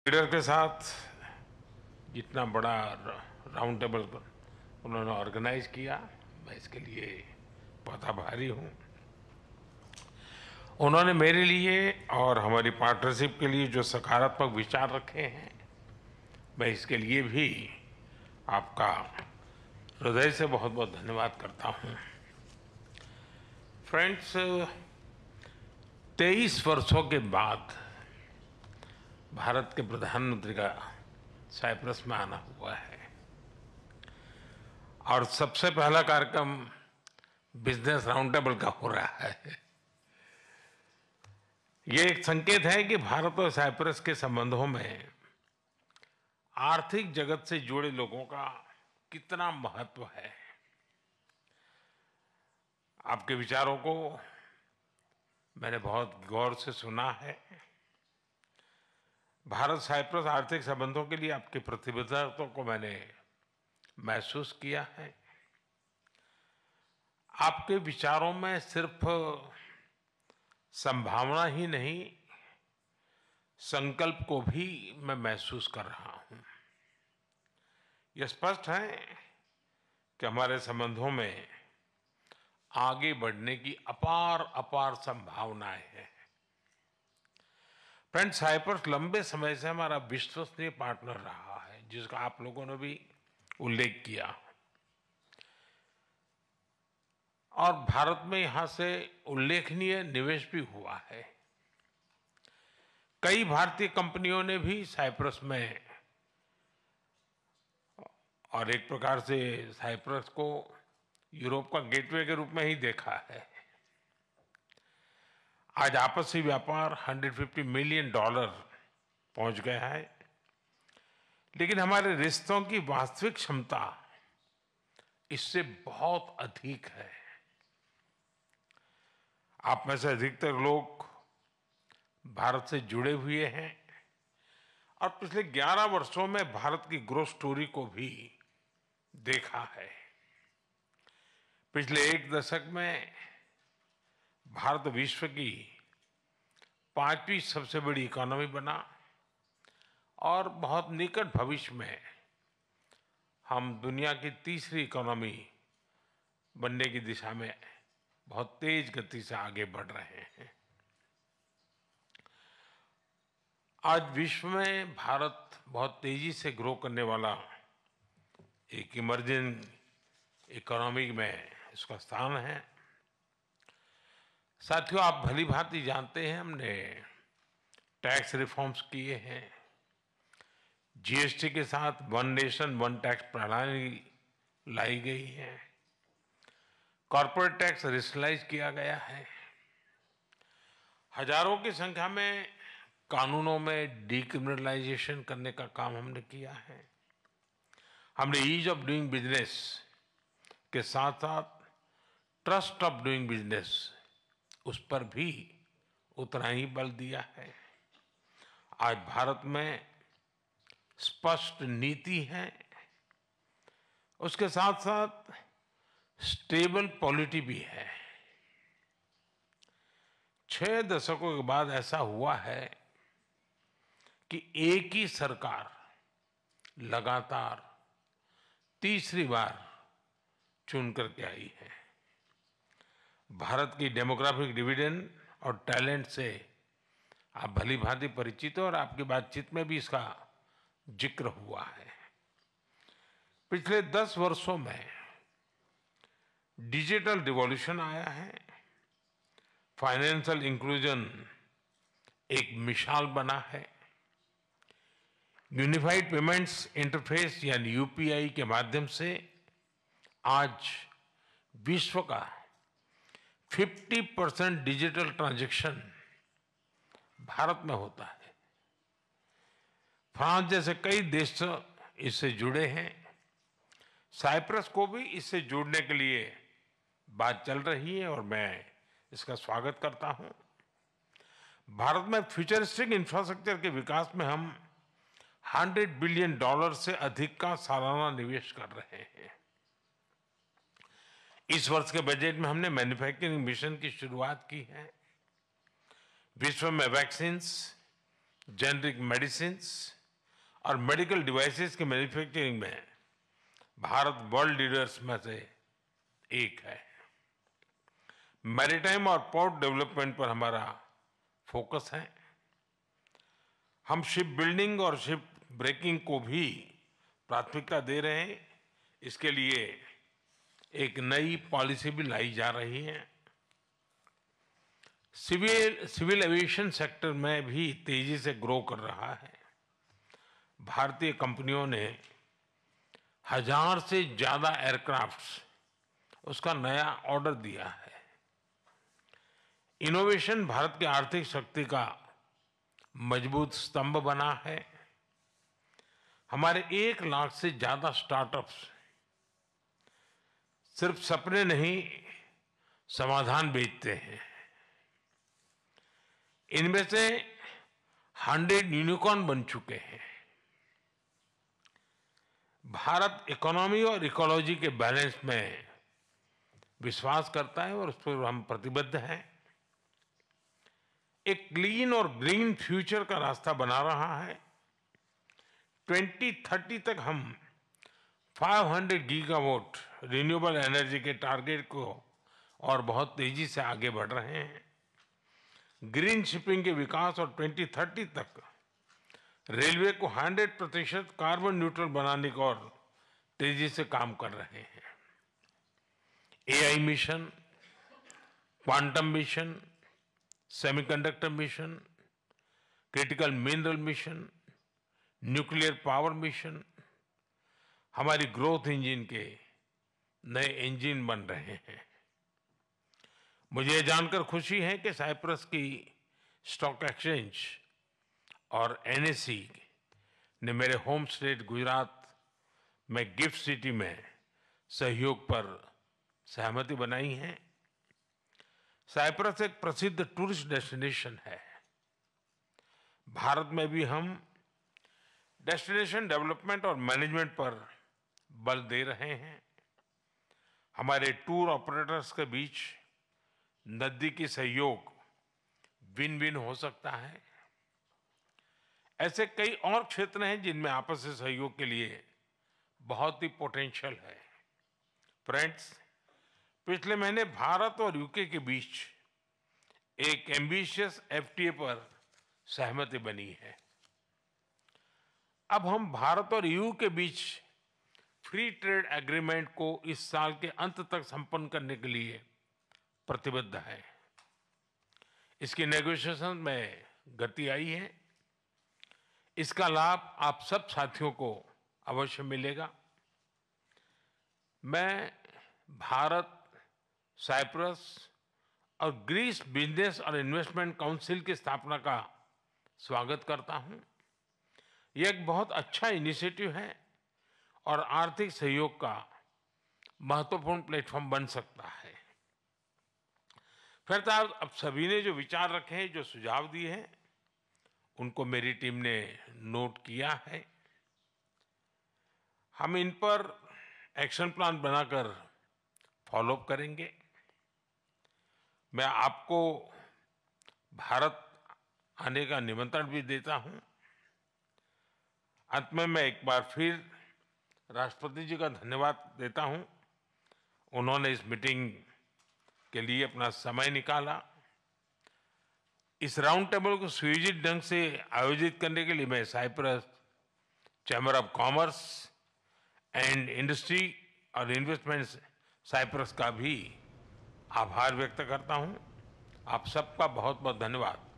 Leader के साथ जितना बड़ा राउंड टेबल उन्होंने ऑर्गेनाइज किया, मैं इसके लिए बहुत आभारी हूँ। उन्होंने मेरे लिए और हमारी पार्टनरशिप के लिए जो सकारात्मक विचार रखे हैं, मैं इसके लिए भी आपका हृदय से बहुत बहुत धन्यवाद करता हूँ। फ्रेंड्स, 23 वर्षों के बाद भारत के प्रधानमंत्री का साइप्रस में आना हुआ है और सबसे पहला कार्यक्रम बिजनेस राउंड टेबल का हो रहा है। ये एक संकेत है कि भारत और साइप्रस के संबंधों में आर्थिक जगत से जुड़े लोगों का कितना महत्व है। आपके विचारों को मैंने बहुत गौर से सुना है। भारत साइप्रस आर्थिक संबंधों के लिए आपकी प्रतिबद्धता को मैंने महसूस किया है। आपके विचारों में सिर्फ संभावना ही नहीं, संकल्प को भी मैं महसूस कर रहा हूं। यह स्पष्ट है कि हमारे संबंधों में आगे बढ़ने की अपार अपार संभावनाएं हैं। फ्रेंड, साइप्रस लंबे समय से हमारा विश्वसनीय पार्टनर रहा है, जिसका आप लोगों ने भी उल्लेख किया, और भारत में यहां से उल्लेखनीय निवेश भी हुआ है। कई भारतीय कंपनियों ने भी साइप्रस में, और एक प्रकार से साइप्रस को यूरोप का गेटवे के रूप में ही देखा है। आज आपसी व्यापार $150 मिलियन पहुंच गया है, लेकिन हमारे रिश्तों की वास्तविक क्षमता इससे बहुत अधिक है। आप में से अधिकतर लोग भारत से जुड़े हुए हैं और पिछले 11 वर्षों में भारत की ग्रोथ स्टोरी को भी देखा है। पिछले एक दशक में भारत विश्व की 5वीं सबसे बड़ी इकोनॉमी बना और बहुत निकट भविष्य में हम दुनिया की तीसरी इकोनॉमी बनने की दिशा में बहुत तेज गति से आगे बढ़ रहे हैं। आज विश्व में भारत बहुत तेजी से ग्रो करने वाला एक इमर्जिंग इकोनॉमी में इसका स्थान है। साथियों, आप भली भांति जानते हैं, हमने टैक्स रिफॉर्म्स किए हैं। जीएसटी के साथ वन नेशन वन टैक्स प्रणाली लाई गई है। कॉर्पोरेट टैक्स रेशनलाइज किया गया है। हजारों की संख्या में कानूनों में डीक्रिमिनलाइजेशन करने का काम हमने किया है। हमने ईज ऑफ डूइंग बिजनेस के साथ साथ ट्रस्ट ऑफ डूइंग बिजनेस, उस पर भी उतना ही बल दिया है। आज भारत में स्पष्ट नीति है, उसके साथ साथ स्टेबल पॉलिटी भी है। 6 दशकों के बाद ऐसा हुआ है कि एक ही सरकार लगातार तीसरी बार चुन करके आई है। भारत की डेमोग्राफिक डिविडेंड और टैलेंट से आप भली भांति परिचित हो और आपकी बातचीत में भी इसका जिक्र हुआ है। पिछले 10 वर्षों में डिजिटल रिवॉल्यूशन आया है। फाइनेंशियल इंक्लूजन एक मिसाल बना है। यूनिफाइड पेमेंट्स इंटरफेस यानी यूपीआई के माध्यम से आज विश्व का 50% डिजिटल ट्रांजैक्शन भारत में होता है। फ्रांस जैसे कई देश इससे जुड़े हैं। साइप्रस को भी इससे जुड़ने के लिए बात चल रही है और मैं इसका स्वागत करता हूं। भारत में फ्यूचरिस्टिक इंफ्रास्ट्रक्चर के विकास में हम $100 बिलियन से अधिक का सालाना निवेश कर रहे हैं। इस वर्ष के बजट में हमने मैन्युफैक्चरिंग मिशन की शुरुआत की है। विश्व में वैक्सीन्स, जेनरिक मेडिसिन्स और मेडिकल डिवाइसेस की मैन्युफैक्चरिंग में भारत वर्ल्ड लीडर्स में से एक है। मैरीटाइम और पोर्ट डेवलपमेंट पर हमारा फोकस है। हम शिप बिल्डिंग और शिप ब्रेकिंग को भी प्राथमिकता दे रहे हैं। इसके लिए एक नई पॉलिसी भी लाई जा रही है। सिविल एविएशन सेक्टर में भी तेजी से ग्रो कर रहा है। भारतीय कंपनियों ने 1000 से ज्यादा एयरक्राफ्ट्स उसका नया ऑर्डर दिया है। इनोवेशन भारत की आर्थिक शक्ति का मजबूत स्तंभ बना है। हमारे 1 लाख से ज्यादा स्टार्टअप्स सिर्फ सपने नहीं, समाधान बेचते हैं। इनमें से 100 यूनिकॉर्न बन चुके हैं। भारत इकोनॉमी और इकोलॉजी के बैलेंस में विश्वास करता है और उस पर हम प्रतिबद्ध हैं। एक क्लीन और ग्रीन फ्यूचर का रास्ता बना रहा है। 2030 तक हम 500 गीगावाट रिन्यूएबल एनर्जी के टारगेट को और बहुत तेजी से आगे बढ़ रहे हैं। ग्रीन शिपिंग के विकास और 2030 तक रेलवे को 100% कार्बन न्यूट्रल बनाने को और तेजी से काम कर रहे हैं। AI mission, quantum mission, semiconductor mission, critical mineral mission, nuclear power mission हमारी ग्रोथ इंजन के नए इंजन बन रहे हैं। मुझे ये जानकर खुशी है कि साइप्रस की स्टॉक एक्सचेंज और एनएसई ने मेरे होम स्टेट गुजरात में गिफ्ट सिटी में सहयोग पर सहमति बनाई है। साइप्रस एक प्रसिद्ध टूरिस्ट डेस्टिनेशन है। भारत में भी हम डेस्टिनेशन डेवलपमेंट और मैनेजमेंट पर बल दे रहे हैं। हमारे टूर ऑपरेटर्स के बीच नजदीकी सहयोग विन विन हो सकता है। ऐसे कई और क्षेत्र हैं जिनमें आपस में सहयोग के लिए बहुत ही पोटेंशियल है। फ्रेंड्स, पिछले महीने भारत और यूके के बीच एक एम्बिशियस एफटीए पर सहमति बनी है। अब हम भारत और ईयू के बीच फ्री ट्रेड एग्रीमेंट को इस साल के अंत तक संपन्न करने के लिए प्रतिबद्ध है। इसकी नेगोशिएशन में गति आई है। इसका लाभ आप सब साथियों को अवश्य मिलेगा। मैं भारत, साइप्रस और ग्रीस बिजनेस और इन्वेस्टमेंट काउंसिल की स्थापना का स्वागत करता हूं। यह एक बहुत अच्छा इनिशिएटिव है और आर्थिक सहयोग का महत्वपूर्ण प्लेटफॉर्म बन सकता है। फिर अब सभी ने जो विचार रखे हैं, जो सुझाव दिए हैं, उनको मेरी टीम ने नोट किया है। हम इन पर एक्शन प्लान बनाकर फॉलोअप करेंगे। मैं आपको भारत आने का निमंत्रण भी देता हूं। अंत में मैं एक बार फिर राष्ट्रपति जी का धन्यवाद देता हूं। उन्होंने इस मीटिंग के लिए अपना समय निकाला। इस राउंड टेबल को सुयोजित ढंग से आयोजित करने के लिए मैं Cyprus chamber of commerce and industry और इन्वेस्टमेंट साइप्रस का भी आभार व्यक्त करता हूं। आप सबका बहुत बहुत धन्यवाद।